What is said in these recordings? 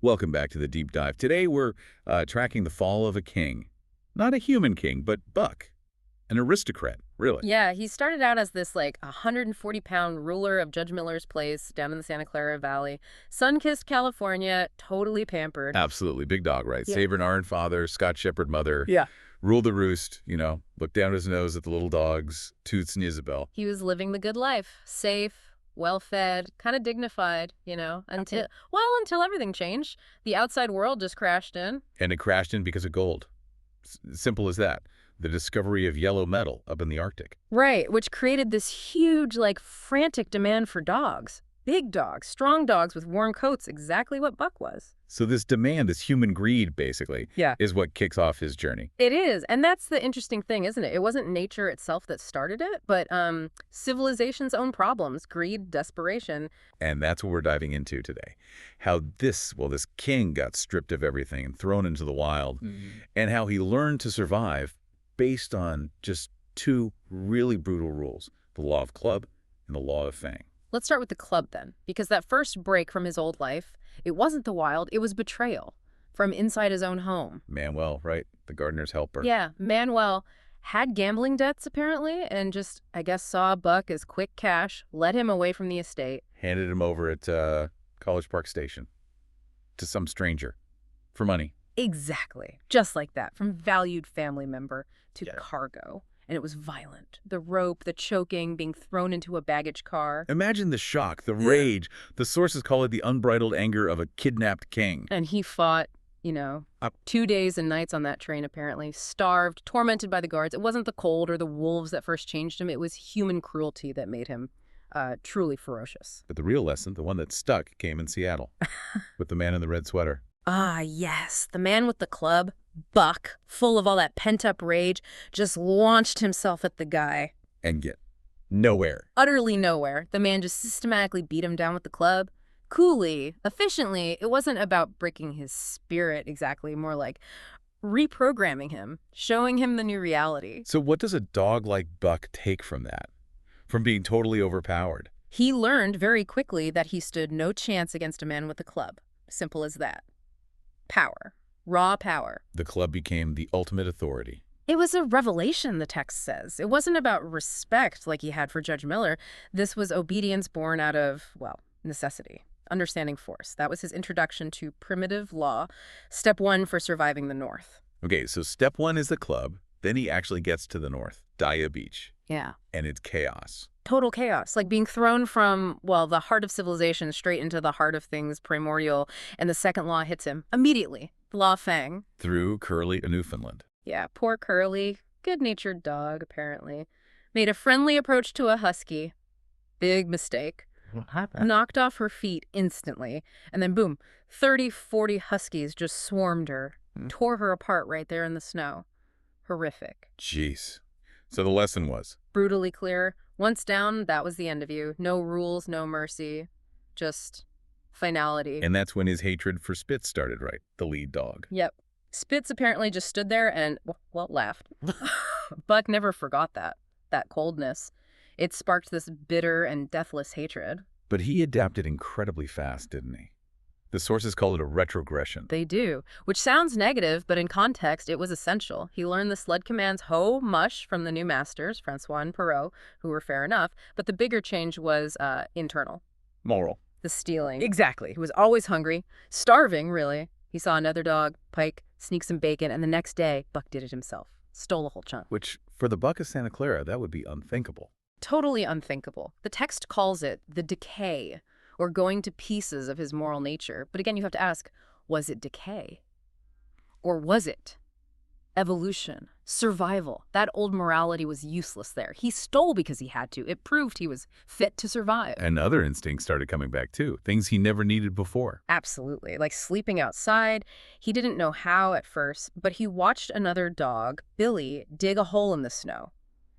Welcome back to the deep dive. Today we're tracking the fall of a king. Not a human king, but Buck. An aristocrat, really. Yeah, he started out as this, 140-pound ruler of Judge Miller's place down in the Santa Clara Valley. Sun-kissed California, totally pampered. Absolutely. Big dog, right? Yeah. Saint Bernard father, Scotch-Shepherd mother. Yeah. Ruled the roost, looked down his nose at the little dogs, Toots and Isabel. He was living the good life. Safe, well-fed, kind of dignified, until everything changed. The outside world just crashed in. And it crashed in because of gold. Simple as that. The discovery of yellow metal up in the Arctic. Right, which created this huge, frantic demand for dogs. Big dogs, strong dogs with warm coats, exactly what Buck was. So this demand, this human greed, basically, is what kicks off his journey. It is, and that's the interesting thing, isn't it? It wasn't nature itself that started it, but civilization's own problems, greed, desperation. And that's what we're diving into today. How this king got stripped of everything and thrown into the wild, and how he learned to survive based on just two really brutal rules, the law of club and the law of fang. Let's start with the club then, because that first break from his old life, it wasn't the wild, it was betrayal from inside his own home. Manuel, right? The gardener's helper. Yeah, Manuel had gambling debts apparently, and just, I guess, saw Buck as quick cash, led him away from the estate. Handed him over at College Park Station to some stranger for money. Exactly. Just like that, from valued family member to cargo. And it was violent. The rope, the choking, being thrown into a baggage car. Imagine the shock, the rage. The sources call it the unbridled anger of a kidnapped king. And he fought, 2 days and nights on that train, apparently. Starved, tormented by the guards. It wasn't the cold or the wolves that first changed him. It was human cruelty that made him truly ferocious. But the real lesson, the one that stuck, came in Seattle with the man in the red sweater. Ah, yes. The man with the club, Buck, full of all that pent-up rage, just launched himself at the guy. And get nowhere. Utterly nowhere. The man just systematically beat him down with the club. Coolly, efficiently. It wasn't about breaking his spirit exactly, more like reprogramming him, showing him the new reality. So what does a dog like Buck take from that? From being totally overpowered? He learned very quickly that he stood no chance against a man with a club. Simple as that. Power. Raw power. The club became the ultimate authority. It was a revelation, the text says. It wasn't about respect like he had for Judge Miller. This was obedience born out of, necessity. Understanding force. That was his introduction to primitive law. Step one for surviving the North. Okay, so step one is the club. Then he actually gets to the North, Daya Beach. Yeah. And it's chaos. Total chaos, like being thrown from, the heart of civilization straight into the heart of things primordial, and the second law hits him immediately. The law of fang. Through Curly, a Newfoundland. Yeah, poor Curly, good-natured dog, apparently. Made a friendly approach to a husky. Big mistake. What happened? Knocked off her feet instantly, and then boom, 30, 40 huskies just swarmed her, tore her apart right there in the snow. Horrific. Jeez. So the lesson was? Brutally clear. Once down, that was the end of you. No rules, no mercy. Just finality. And that's when his hatred for Spitz started, right? The lead dog. Yep. Spitz apparently just stood there and, laughed. Buck never forgot that coldness. It sparked this bitter and deathless hatred. But he adapted incredibly fast, didn't he? The sources call it a retrogression. They do, which sounds negative, but in context, it was essential. He learned the sled commands ho, mush from the new masters, Francois and Perrault, who were fair enough, but the bigger change was internal. Moral. The stealing. Exactly. He was always hungry, starving, really. He saw another dog, Pike, sneak some bacon, and the next day, Buck did it himself. Stole a whole chunk. Which, for the Buck of Santa Clara, that would be unthinkable. Totally unthinkable. The text calls it the decay, or going to pieces of his moral nature. But again, you have to ask, was it decay? Or was it evolution, survival? That old morality was useless there. He stole because he had to. It proved he was fit to survive. And other instincts started coming back too, things he never needed before. Absolutely. Like sleeping outside. He didn't know how at first, but he watched another dog, Billy, dig a hole in the snow.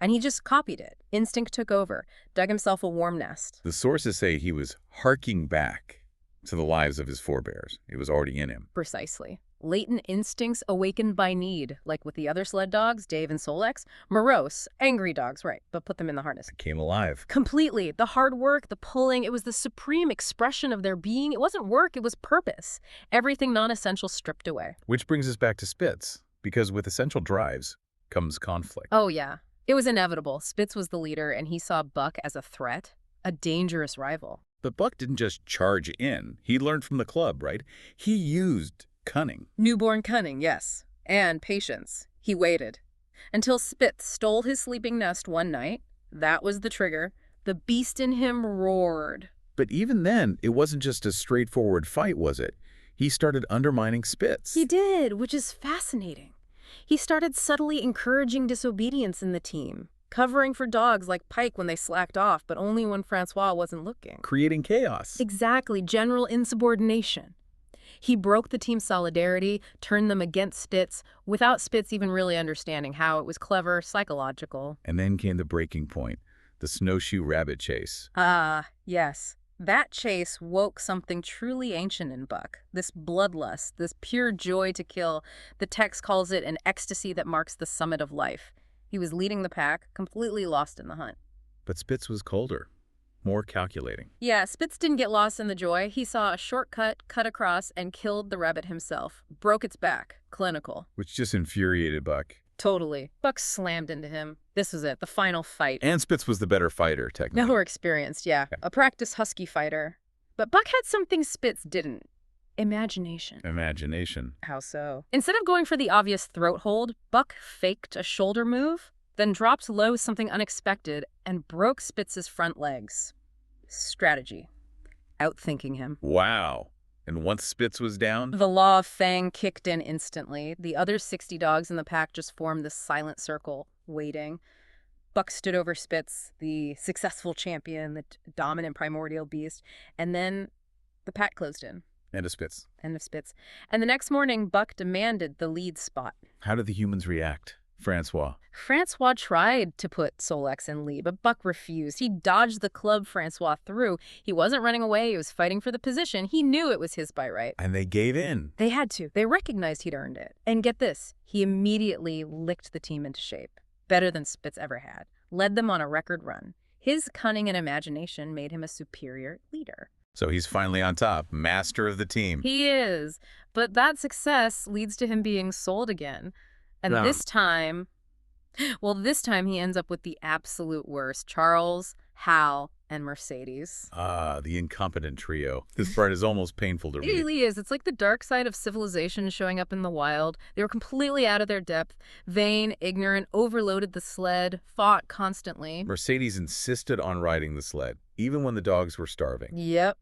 And he just copied it. Instinct took over, dug himself a warm nest. The sources say he was harking back, to the lives of his forebears. It was already in him. Precisely. Latent instincts awakened by need, like with the other sled dogs, Dave and Solex. Morose, angry dogs, right, but put them in the harness. It came alive. Completely. The hard work, the pulling, it was the supreme expression of their being. It wasn't work, it was purpose. Everything non-essential stripped away. Which brings us back to Spitz, because with essential drives comes conflict. Oh, yeah. It was inevitable. Spitz was the leader, and he saw Buck as a threat, a dangerous rival. But Buck didn't just charge in. He learned from the club, right? He used cunning. Newborn cunning, yes. And patience. He waited. Until Spitz stole his sleeping nest one night. That was the trigger. The beast in him roared. But even then, it wasn't just a straightforward fight, was it? He started undermining Spitz. He did, which is fascinating. He started subtly encouraging disobedience in the team, covering for dogs like Pike when they slacked off, but only when Francois wasn't looking. Creating chaos. Exactly, general insubordination. He broke the team's solidarity, turned them against Spitz, without Spitz even really understanding how it was clever, psychological. And then came the breaking point, the snowshoe rabbit chase. Ah, yes. That chase woke something truly ancient in Buck. This bloodlust, this pure joy to kill. The text calls it an ecstasy that marks the summit of life. He was leading the pack, completely lost in the hunt. But Spitz was colder, more calculating. Yeah, Spitz didn't get lost in the joy. He saw a shortcut, cut across, and killed the rabbit himself. Broke its back. Clinical. Which just infuriated Buck. Totally. Buck slammed into him. This was it, the final fight. And Spitz was the better fighter, technically. More experienced, yeah. A practiced husky fighter. But Buck had something Spitz didn't. Imagination. Imagination. How so? Instead of going for the obvious throat hold, Buck faked a shoulder move, then dropped low something unexpected and broke Spitz's front legs. Strategy. Outthinking him. Wow. And once Spitz was down? The law of fang kicked in instantly. The other 60 dogs in the pack just formed this silent circle, waiting. Buck stood over Spitz, the successful champion, the dominant primordial beast, and then the pack closed in. End of Spitz. End of Spitz. And the next morning, Buck demanded the lead spot. How did the humans react? Francois. Francois tried to put Solex in lead, but Buck refused. He dodged the club Francois threw. He wasn't running away. He was fighting for the position. He knew it was his by right. And they gave in. They had to. They recognized he'd earned it. And get this, he immediately licked the team into shape. Better than Spitz ever had. Led them on a record run. His cunning and imagination made him a superior leader. So he's finally on top, master of the team. He is. But that success leads to him being sold again. And this time he ends up with the absolute worst. Charles, Hal, and Mercedes. Ah, the incompetent trio. This part is almost painful to read. It really is. It's like the dark side of civilization showing up in the wild. They were completely out of their depth, vain, ignorant, overloaded the sled, fought constantly. Mercedes insisted on riding the sled, even when the dogs were starving. Yep.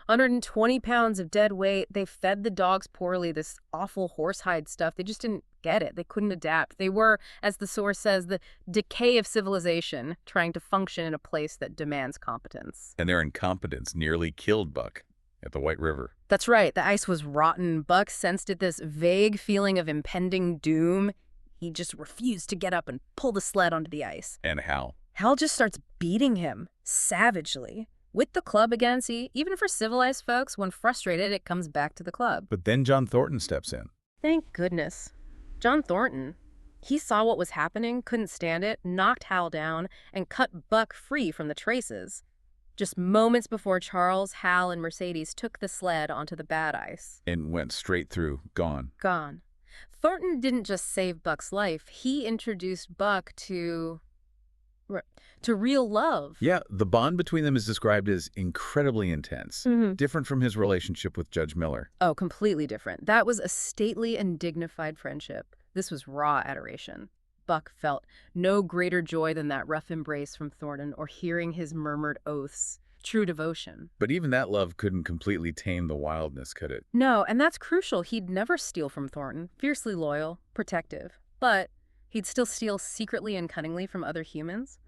120 pounds of dead weight. They fed the dogs poorly, this awful horsehide stuff. They just didn't get it. They couldn't adapt. They were, as the source says, the decay of civilization, trying to function in a place that demands competence. And their incompetence nearly killed Buck at the White River. That's right. The ice was rotten. Buck sensed it, this vague feeling of impending doom. He just refused to get up and pull the sled onto the ice. And Hal? Hal just starts beating him, savagely. With the club again, see, even for civilized folks, when frustrated, it comes back to the club. But then John Thornton steps in. Thank goodness. John Thornton. He saw what was happening, couldn't stand it, knocked Hal down, and cut Buck free from the traces. Just moments before Charles, Hal, and Mercedes took the sled onto the bad ice. And went straight through, gone. Gone. Thornton didn't just save Buck's life. He introduced Buck to real love. Yeah, the bond between them is described as incredibly intense, different from his relationship with Judge Miller. Oh, completely different. That was a stately and dignified friendship. This was raw adoration. Buck felt no greater joy than that rough embrace from Thornton or hearing his murmured oaths. True devotion. But even that love couldn't completely tame the wildness, could it? No, and that's crucial. He'd never steal from Thornton. Fiercely loyal, protective. But he'd still steal secretly and cunningly from other humans.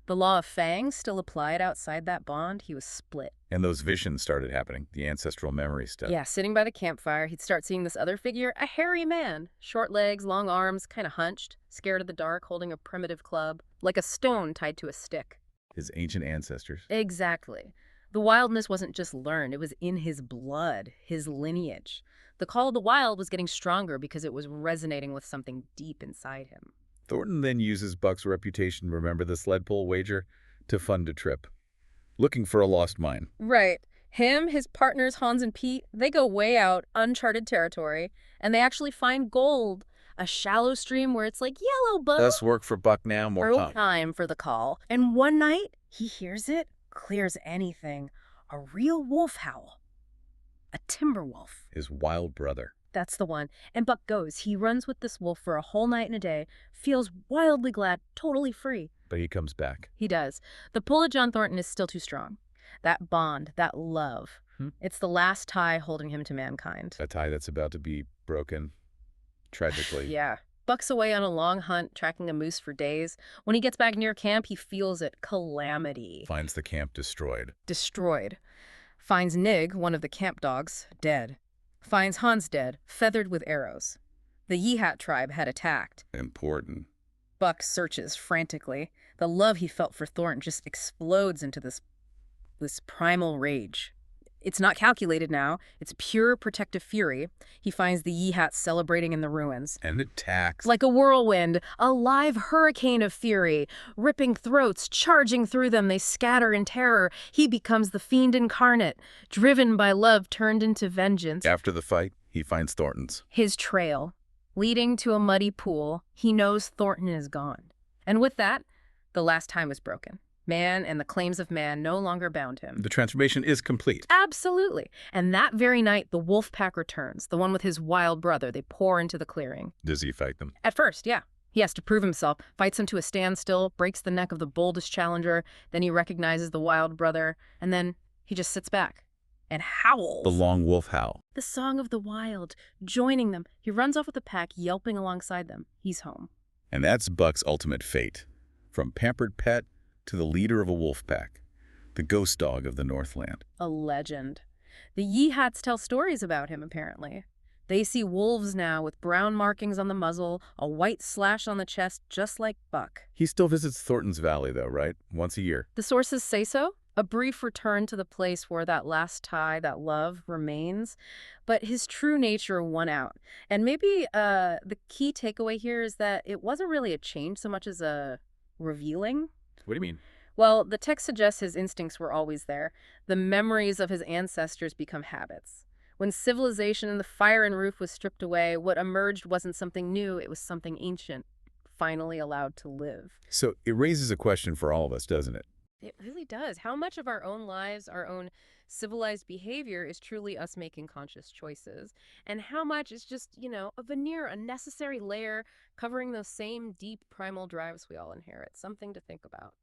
The law of fang still applied outside that bond. He was split. And those visions started happening, the ancestral memory stuff. Yeah, sitting by the campfire, he'd start seeing this other figure, a hairy man. Short legs, long arms, kind of hunched, scared of the dark, holding a primitive club, like a stone tied to a stick. His ancient ancestors. Exactly. The wildness wasn't just learned, it was in his blood, his lineage. The call of the wild was getting stronger because it was resonating with something deep inside him. Thornton then uses Buck's reputation, remember the sled pull wager, to fund a trip, looking for a lost mine. Right. Him, his partners Hans and Pete, they go way out, uncharted territory, and they actually find gold. A shallow stream where it's like, yellow bug. Less work for Buck now, more No time. time for the call. And one night, he hears it, clear as anything. A real wolf howl. A timber wolf. His wild brother. That's the one. And Buck goes. He runs with this wolf for a whole night and a day, feels wildly glad, totally free. But he comes back. He does. The pull of John Thornton is still too strong. That bond, that love. It's the last tie holding him to mankind. A tie that's about to be broken, tragically. Yeah. Buck's away on a long hunt, tracking a moose for days. When he gets back near camp, he feels it. Calamity. Finds the camp destroyed. Destroyed. Finds Nig, one of the camp dogs, dead. Finds Hans dead, feathered with arrows. The Yehat tribe had attacked. Important. Buck searches frantically. The love he felt for Thornton just explodes into this primal rage. It's not calculated now. It's pure protective fury. He finds the Yehats celebrating in the ruins. And attacks. Like a whirlwind, a live hurricane of fury, ripping throats, charging through them, they scatter in terror. He becomes the fiend incarnate, driven by love turned into vengeance. After the fight, he finds Thornton's. His trail, leading to a muddy pool, he knows Thornton is gone. And with that, the last tie was broken. Man and the claims of man no longer bound him. The transformation is complete. Absolutely. And that very night, the wolf pack returns, the one with his wild brother. They pour into the clearing. Does he fight them? At first, yeah. He has to prove himself, fights him to a standstill, breaks the neck of the boldest challenger, then he recognizes the wild brother, and then he just sits back and howls. The long wolf howl. The song of the wild, joining them. He runs off with the pack, yelping alongside them. He's home. And that's Buck's ultimate fate. From pampered pet to the leader of a wolf pack, the ghost dog of the Northland. A legend. The Yehats tell stories about him, apparently. They see wolves now with brown markings on the muzzle, a white slash on the chest, just like Buck. He still visits Thornton's Valley, though, right? Once a year. The sources say so. A brief return to the place where that last tie, that love, remains. But his true nature won out. And maybe the key takeaway here is that it wasn't really a change so much as a revealing. What do you mean? Well, the text suggests his instincts were always there. The memories of his ancestors become habits. When civilization and the fire and roof was stripped away, what emerged wasn't something new, it was something ancient, finally allowed to live. So it raises a question for all of us, doesn't it? It really does. How much of our own lives, our own civilized behavior is truly us making conscious choices? And how much is just, a veneer, a necessary layer covering those same deep primal drives we all inherit? Something to think about.